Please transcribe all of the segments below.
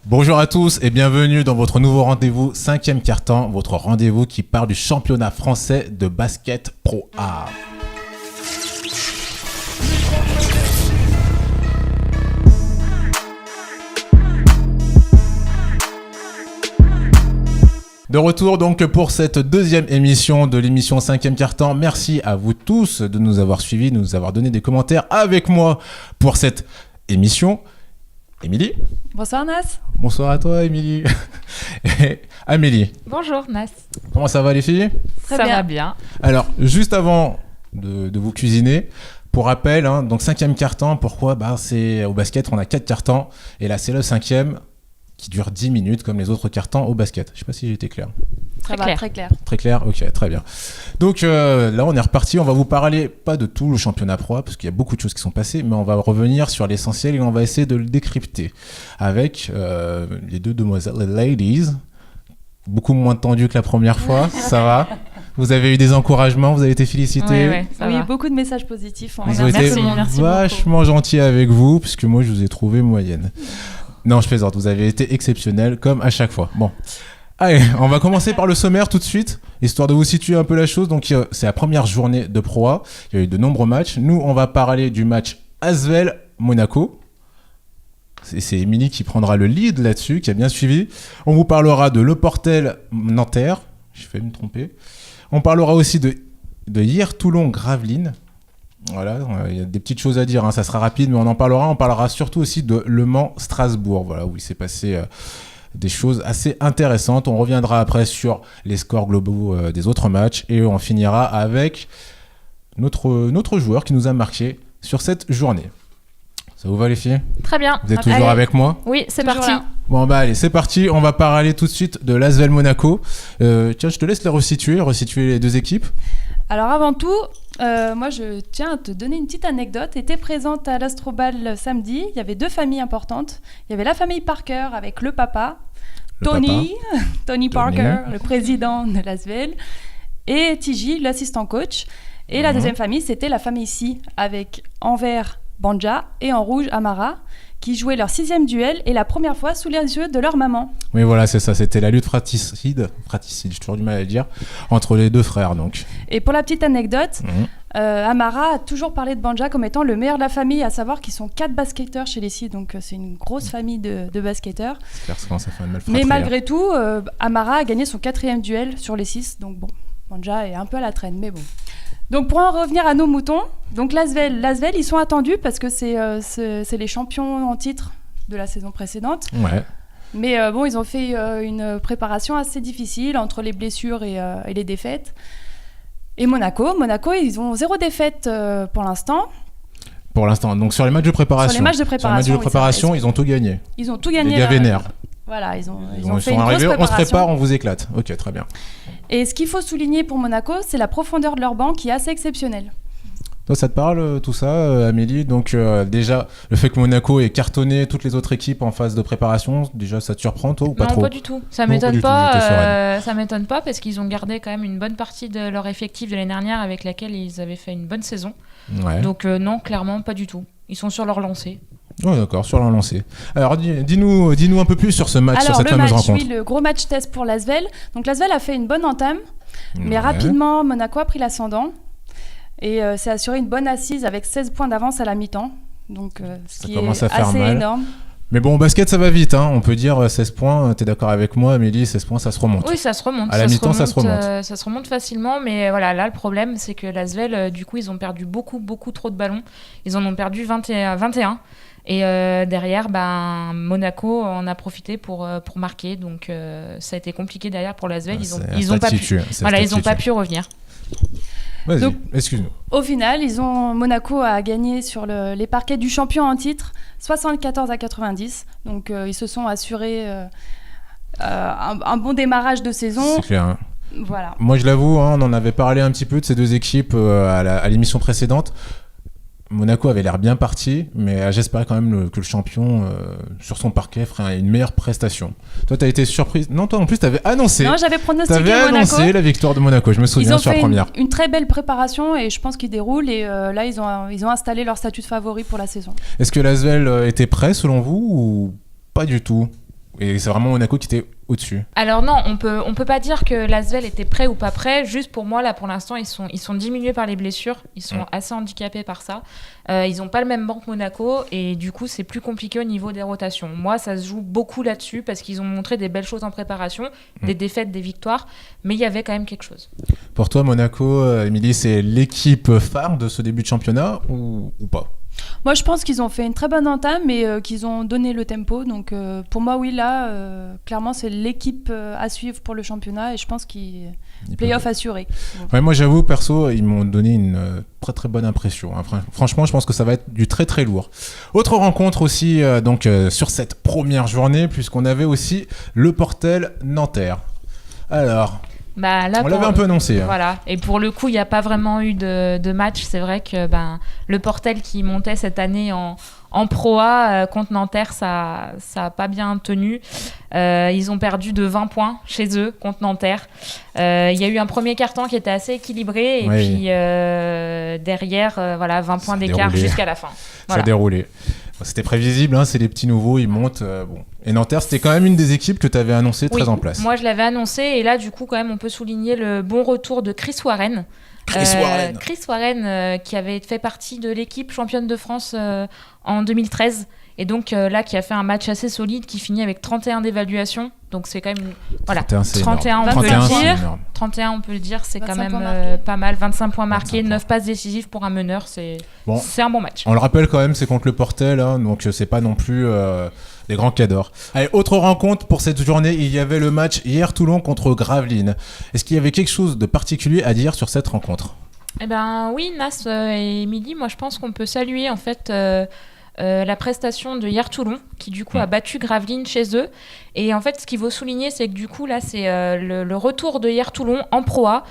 Bonjour à tous et bienvenue dans votre nouveau rendez-vous 5e quart-temps, votre rendez-vous qui part du championnat français de basket Pro A. De retour donc pour cette deuxième émission de l'émission 5e quart-temps. Merci à vous tous de nous avoir suivis, de nous avoir donné des commentaires avec moi pour cette émission. Émilie. Bonsoir Nas. Bonsoir à toi Émilie. Et Amélie. Bonjour Nas. Comment ça va les filles ? Ça va bien. Alors, juste avant de vous cuisiner, pour rappel, donc 5e quart-temps, pourquoi ? C'est au basket, on a 4 quart-temps, et là c'est le 5e qui dure 10 minutes comme les autres quart-temps au basket. Je sais pas si j'ai été clair. Très clair. Très clair, ok, très bien. Donc là, on est reparti. On va vous parler, pas de tout le championnat pro, parce qu'il y a beaucoup de choses qui sont passées, mais on va revenir sur l'essentiel et on va essayer de le décrypter avec les deux demoiselles, les ladies. Beaucoup moins tendu que la première fois, ça va. Vous avez eu des encouragements, vous avez été félicités. Oui, beaucoup de messages positifs. Ils ont été vachement gentils avec vous, puisque moi, je vous ai trouvé moyenne. Non, je plaisante, vous avez été exceptionnels, comme à chaque fois. Bon. Allez, on va commencer par le sommaire tout de suite, histoire de vous situer un peu la chose. Donc, c'est la première journée de Pro A. Il y a eu de nombreux matchs. Nous, on va parler du match Asvel-Monaco. C'est Émilie qui prendra le lead là-dessus, qui a bien suivi. On vous parlera de Le Portel-Nanterre. J'ai failli me tromper. On parlera aussi de Hyères-Toulon-Gravelines. Voilà, il y a des petites choses à dire, ça sera rapide, mais on en parlera. On parlera surtout aussi de Le Mans-Strasbourg, voilà, où il s'est passé des choses assez intéressantes. On reviendra après sur les scores globaux des autres matchs et on finira avec notre joueur qui nous a marqué sur cette journée. Ça vous va les filles ? Très bien. Vous êtes toujours avec moi ? Oui, c'est parti. Là. Bon allez, c'est parti. On va parler tout de suite de l'Asvel Monaco. Tiens, je te laisse les resituer les deux équipes. Alors avant tout, moi je tiens à te donner une petite anecdote. J'étais présente à l'Astrobal samedi. Il y avait deux familles importantes. Il y avait la famille Parker avec le papa, Tony Parker, le président de l'Asvel, et Tiji, l'assistant coach. Et la deuxième famille, c'était la famille Si avec en vert Banja et en rouge Amara, qui jouaient leur 6e duel et la première fois sous les yeux de leur maman. Oui, voilà, c'est ça. C'était la lutte fratricide, j'ai toujours du mal à le dire, entre les deux frères, donc. Et pour la petite anecdote, Amara a toujours parlé de Banja comme étant le meilleur de la famille, à savoir qu'ils sont 4 basketteurs chez les Six, donc c'est une grosse famille de basketteurs. C'est clair, ça fait mal. Mais malgré tout, Amara a gagné son 4e duel sur les 6, donc bon, Banja est un peu à la traîne, mais bon. Donc pour en revenir à nos moutons, donc l'Asvel, ils sont attendus parce que c'est les champions en titre de la saison précédente. Ouais. Mais ils ont fait une préparation assez difficile entre les blessures et les défaites. Et Monaco, ils ont 0 défaite pour l'instant. Pour l'instant, donc sur les matchs de préparation, ils ont tout gagné. Ils ont tout gagné. Les gars vénères. Voilà, ils ont fait sont une arrivés, grosse préparation. on se prépare, on vous éclate. Ok, très bien. Et ce qu'il faut souligner pour Monaco, c'est la profondeur de leur banc qui est assez exceptionnelle. Toi, ça te parle tout ça, Amélie ? Donc déjà, le fait que Monaco ait cartonné toutes les autres équipes en phase de préparation, déjà ça te surprend toi ou pas trop ? Non, pas du tout. Ça m'étonne pas parce qu'ils ont gardé quand même une bonne partie de leur effectif de l'année dernière avec laquelle ils avaient fait une bonne saison. Ouais. Donc non, clairement pas du tout. Ils sont sur leur lancée. Oh, d'accord, sur leur lancée. Alors dis-nous un peu plus sur ce match, sur cette fameuse rencontre. Oui, le gros match test pour l'Asvel. Donc l'Asvel a fait une bonne entame, mais rapidement Monaco a pris l'ascendant et s'est assuré une bonne assise avec 16 points d'avance à la mi-temps. Donc ce qui est assez énorme. Mais bon, au basket, ça va vite, on peut dire 16 points, t'es d'accord avec moi, Amélie, 16 points, ça se remonte. Oui, ça se remonte. À la mi-temps, ça se remonte. Ça se remonte facilement, mais voilà, là, le problème, c'est que l'Asvel, du coup, ils ont perdu beaucoup trop de ballons. Ils en ont perdu 21. Et derrière, Monaco en a profité pour marquer. Donc, ça a été compliqué derrière pour l'Asvel. Ils ont pas pu revenir. Vas-y, donc, excuse-nous. Au final, Monaco a gagné sur les parquets du champion en titre 74-90. Donc, ils se sont assurés un bon démarrage de saison. C'est clair. Voilà. Moi, je l'avoue, on en avait parlé un petit peu de ces deux équipes à l'émission précédente. Monaco avait l'air bien parti, mais j'espérais quand même que le champion, sur son parquet, ferait une meilleure prestation. Toi, t'as été surprise. Non, toi, en plus, t'avais annoncé. Non, j'avais pronostiqué Monaco. T'avais annoncé la victoire de Monaco, je me souviens, sur la première. Ils ont fait une très belle préparation et je pense qu'ils déroulent. Et là, ils ont installé leur statut de favori pour la saison. Est-ce que l'Asvel était prêt, selon vous, ou pas du tout ? Et c'est vraiment Monaco qui était au-dessus. Alors non, on peut pas dire que l'Asvel était prêt ou pas prêt. Juste pour moi, là, pour l'instant, ils sont diminués par les blessures. Ils sont assez handicapés par ça. Ils n'ont pas le même banc que Monaco. Et du coup, c'est plus compliqué au niveau des rotations. Moi, ça se joue beaucoup là-dessus parce qu'ils ont montré des belles choses en préparation, des défaites, des victoires. Mais il y avait quand même quelque chose. Pour toi, Monaco, Émilie, c'est l'équipe phare de ce début de championnat ou pas? Moi, je pense qu'ils ont fait une très bonne entame et qu'ils ont donné le tempo. Donc, pour moi, oui, là, clairement, c'est l'équipe à suivre pour le championnat et je pense qu'ils play-off assuré. Ouais, moi, j'avoue, perso, ils m'ont donné une très très bonne impression. Hein. Franchement, je pense que ça va être du très très lourd. Autre rencontre aussi sur cette première journée, puisqu'on avait aussi le Portel Nanterre. Alors... Là, on l'avait un peu annoncé. Hein. Voilà. Et pour le coup, il n'y a pas vraiment eu de match. C'est vrai que le Portel qui montait cette année en Pro A contre Nanterre, ça n'a pas bien tenu. Ils ont perdu de 20 points chez eux contre Nanterre. Il y a eu un premier quart-temps qui était assez équilibré. Et puis derrière, 20 points d'écart jusqu'à la fin. Voilà. Ça a déroulé. C'était prévisible, hein, c'est les petits nouveaux, ils montent. Et Nanterre, c'était quand même une des équipes que tu avais annoncé très en place. Moi, je l'avais annoncé. Et là, du coup, quand même, on peut souligner le bon retour de Chris Warren. Chris Warren, qui avait fait partie de l'équipe championne de France en 2013. Et donc là, qui a fait un match assez solide, qui finit avec 31 d'évaluation. Donc c'est quand même... Voilà, 31, on peut le dire. 31, on peut le dire, c'est quand même pas mal. 25 points marqués, 9 passes décisives pour un meneur, c'est un bon match. On le rappelle quand même, c'est contre le Portel, hein, donc c'est pas non plus des grands cadors. Allez, autre rencontre pour cette journée, il y avait le match hier Toulon contre Gravelines. Est-ce qu'il y avait quelque chose de particulier à dire sur cette rencontre ? Eh ben oui, Nas et Émilie, moi je pense qu'on peut saluer en fait... la prestation de Hier Toulon qui du coup a battu Gravelines chez eux et en fait ce qu'il faut souligner c'est que du coup là c'est le retour de Hier Toulon en Pro A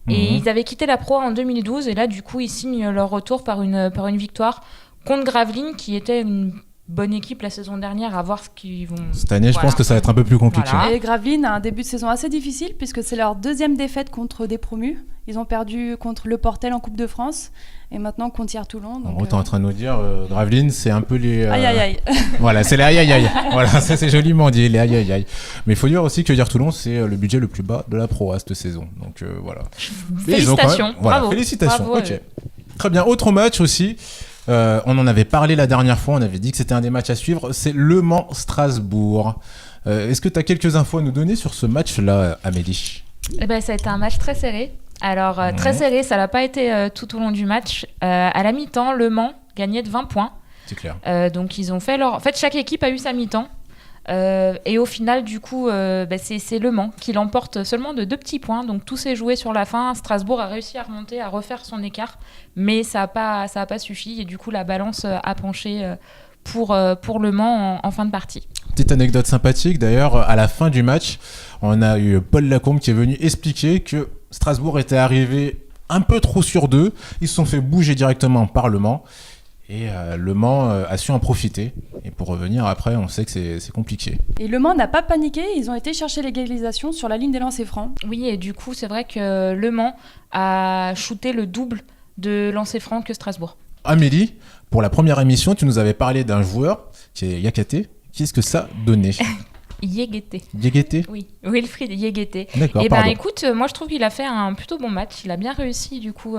et ils avaient quitté la Pro A en 2012 et là du coup ils signent leur retour par une victoire contre Gravelines qui était une bonne équipe la saison dernière, à voir ce qu'ils vont... Cette année, je pense que ça va être un peu plus compliqué. Voilà. Et Gravelines a un début de saison assez difficile puisque c'est leur deuxième défaite contre des promus. Ils ont perdu contre le Portel en Coupe de France et maintenant contre Hier Toulon. En gros, t'es en train de nous dire, Gravelines, c'est un peu les... Aïe aïe aïe. Voilà, c'est les aïe aïe aïe. Voilà, ça c'est joliment dit, les aïe aïe aïe. Mais il faut dire aussi que Hier Toulon, c'est le budget le plus bas de la Pro A cette saison. Donc voilà. Félicitations, bravo. Félicitations, bravo, ok. Très bien, autre match aussi. On en avait parlé la dernière fois, on avait dit que c'était un des matchs à suivre, c'est Le Mans-Strasbourg. Est-ce que tu as quelques infos à nous donner sur ce match-là, Amélie ? Ça a été un match très serré. Alors, très serré, ça n'a pas été tout au long du match. À la mi-temps, Le Mans gagnait de 20 points. C'est clair. Donc, ils ont fait leur... En fait, chaque équipe a eu sa mi-temps. Et au final, du coup, c'est Le Mans qui l'emporte seulement de 2 petits points. Donc tout s'est joué sur la fin. Strasbourg a réussi à remonter, à refaire son écart, mais ça a pas suffi. Et du coup, la balance a penché pour Le Mans en fin de partie. Petite anecdote sympathique d'ailleurs, à la fin du match, on a eu Paul Lacombe qui est venu expliquer que Strasbourg était arrivé un peu trop sur d'eux. Ils se sont fait bouger directement par Le Mans. Et Le Mans a su en profiter. Et pour revenir après, on sait que c'est compliqué. Et Le Mans n'a pas paniqué, ils ont été chercher l'égalisation sur la ligne des lancers francs. Oui, et du coup, c'est vrai que Le Mans a shooté le double de lancers francs que Strasbourg. Amélie, pour la première émission, tu nous avais parlé d'un joueur qui est Yakaté. Qu'est-ce que ça donnait ? Yéguété ? Oui, Wilfried Yéguété. D'accord, Écoute, moi je trouve qu'il a fait un plutôt bon match. Il a bien réussi du coup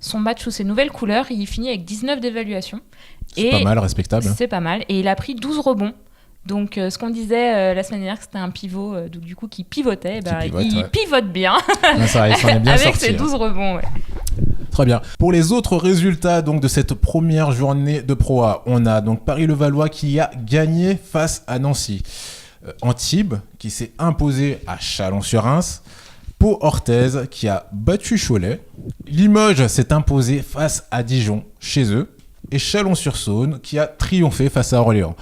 son match sous ses nouvelles couleurs. Il finit avec 19 d'évaluation. C'est pas mal, respectable. C'est pas mal. Et il a pris 12 rebonds. Donc ce qu'on disait la semaine dernière, que c'était un pivot du coup, qui pivotait. Il pivote bien. Ça, il s'en est bien avec sorti. ses 12 rebonds, ouais. Très bien. Pour les autres résultats donc, de cette première journée de Pro A, on a donc Paris-Levallois qui a gagné face à Nancy. Antibes qui s'est imposé à Chalon-sur-Reims. Pau-Orthez qui a battu Cholet. Limoges s'est imposé face à Dijon chez eux. Et Chalon-sur-Saône qui a triomphé face à Orléans.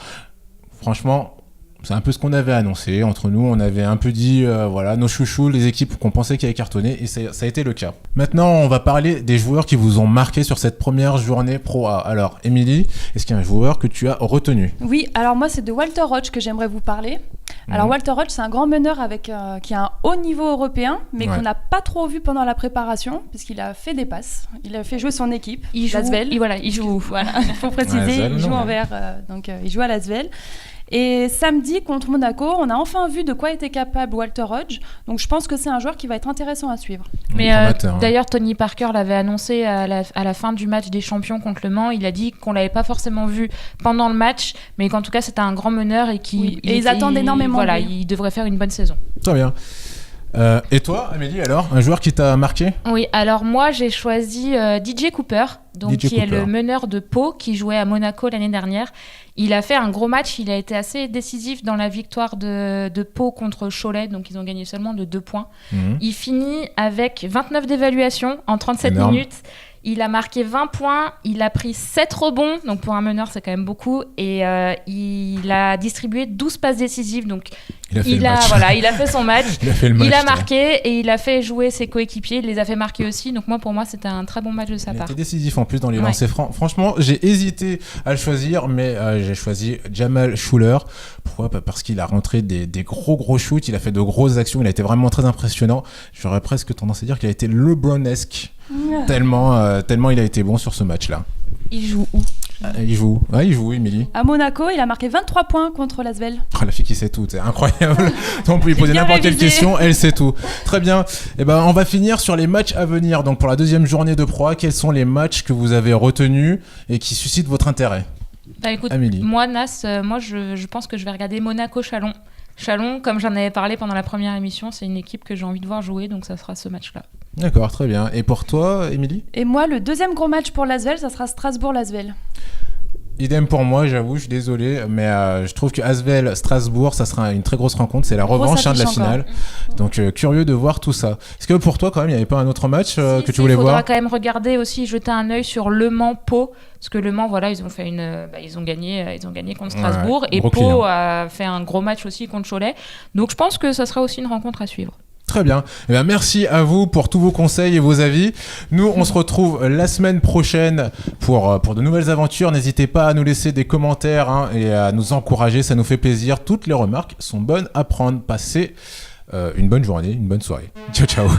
Franchement, c'est un peu ce qu'on avait annoncé. Entre nous, on avait un peu dit, nos chouchous, les équipes qu'on pensait qu'ils allaient cartonner, et ça a été le cas. Maintenant, on va parler des joueurs qui vous ont marqué sur cette première journée Pro A. Alors, Émilie, est-ce qu'il y a un joueur que tu as retenu ? Oui, alors moi, c'est de Walter Roche que j'aimerais vous parler. Alors, Walter Roche, c'est un grand meneur qui a un haut niveau européen, mais qu'on n'a pas trop vu pendant la préparation, puisqu'il a fait des passes. Il a fait jouer son équipe, l'Asvel. Il joue, voilà, il faut préciser, il joue il joue à l'Asvel. Et samedi, contre Monaco, on a enfin vu de quoi était capable Walter Hodge. Donc je pense que c'est un joueur qui va être intéressant à suivre. Mais d'ailleurs, Tony Parker l'avait annoncé à la fin du match des champions contre Le Mans. Il a dit qu'on l'avait pas forcément vu pendant le match, mais qu'en tout cas c'était un grand meneur et ils attendent énormément. Voilà, il devrait faire une bonne saison. Très bien. Et toi, Amélie, alors, un joueur qui t'a marqué ? Oui, alors moi j'ai choisi DJ Cooper, est le meneur de Pau qui jouait à Monaco l'année dernière. Il a fait un gros match, il a été assez décisif dans la victoire de Pau contre Cholet, donc ils ont gagné seulement de 2 points. Il finit avec 29 d'évaluation en 37 minutes. Il a marqué 20 points, il a pris 7 rebonds, donc pour un meneur c'est quand même beaucoup, et il a distribué 12 passes décisives, donc il a fait son match, il a marqué et il a fait jouer ses coéquipiers, il les a fait marquer aussi, donc pour moi c'était un très bon match de sa part. Il était décisif en plus dans les lancers francs. Franchement, j'ai hésité à le choisir, mais j'ai choisi Jamal Schuller. Pourquoi ? Parce qu'il a rentré des gros shoots, il a fait de grosses actions, il a été vraiment très impressionnant. J'aurais presque tendance à dire qu'il a été LeBron-esque. Tellement il a été bon sur ce match-là. Il joue où ? Il joue, Émilie. À Monaco, il a marqué 23 points contre l'Asvel. Oh, la fille qui sait tout, c'est incroyable. On peut lui poser n'importe quelle question, elle sait tout. Très bien. On va finir sur les matchs à venir. Donc pour la deuxième journée de Pro A, quels sont les matchs que vous avez retenus et qui suscitent votre intérêt ? Écoute, Amélie. Moi, je pense que je vais regarder Monaco-Chalon. Chalon, comme j'en avais parlé pendant la première émission, c'est une équipe que j'ai envie de voir jouer, donc ça sera ce match-là. D'accord, très bien. Et pour toi, Émilie ? Et moi, le deuxième gros match pour l'Asvel, ça sera Strasbourg-Lasvel. Idem pour moi, j'avoue, je suis désolé, mais je trouve que Asvel-Strasbourg, ça sera une très grosse rencontre, c'est la revanche de la finale. Donc curieux de voir tout ça. Est-ce que pour toi, quand même, il n'y avait pas un autre match que tu voulais voir ? Il faudra quand même regarder aussi, jeter un œil sur Le Mans-Pau, parce que Le Mans, ils ont fait ils ont gagné contre Strasbourg, et Pau a fait un gros match aussi contre Cholet. Donc je pense que ça sera aussi une rencontre à suivre. Très bien. Merci à vous pour tous vos conseils et vos avis. Nous, on se retrouve la semaine prochaine pour de nouvelles aventures. N'hésitez pas à nous laisser des commentaires et à nous encourager. Ça nous fait plaisir. Toutes les remarques sont bonnes à prendre. Passez une bonne journée, une bonne soirée. Ciao, ciao.